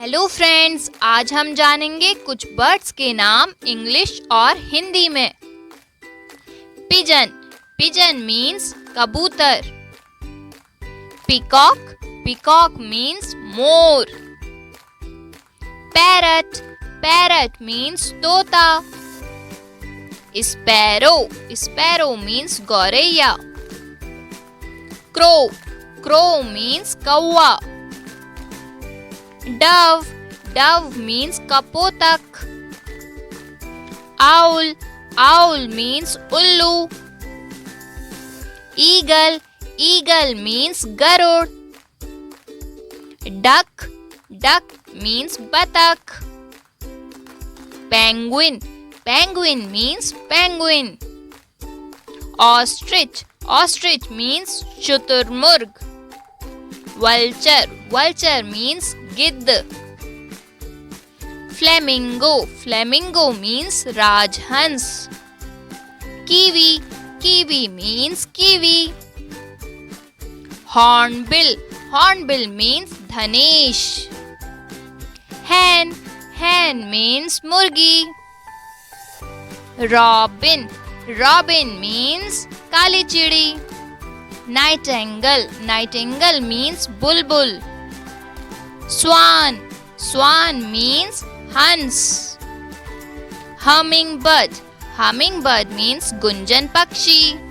Hello friends, आज हम जानेंगे कुछ बर्ड्स के नाम इंग्लिश और हिंदी में। पिजन, पिजन मीन्स कबूतर। Peacock, peacock means more. Parrot, parrot means तोता। स्पैरो, स्पैरो मीन्स गौरैया। क्रो, क्रो मीन्स कौवा। Dove, dove means kapotak. Owl, owl means ullu. Eagle, eagle means garud. Duck, duck means batak. Penguin, penguin means penguin. Ostrich, ostrich means शुतुरमुर्ग. Vulture, vulture means गिद्ध. Flamingo, flamingo means राजहंस. Kiwi, kiwi means kiwi. Hornbill, hornbill means धनेश. Hen, hen means मुर्गी. Robin, robin means काली चिड़ी. Nightingale, nightingale means bulbul. Swan, swan means हंस. Hummingbird, hummingbird means Gunjan पक्षी.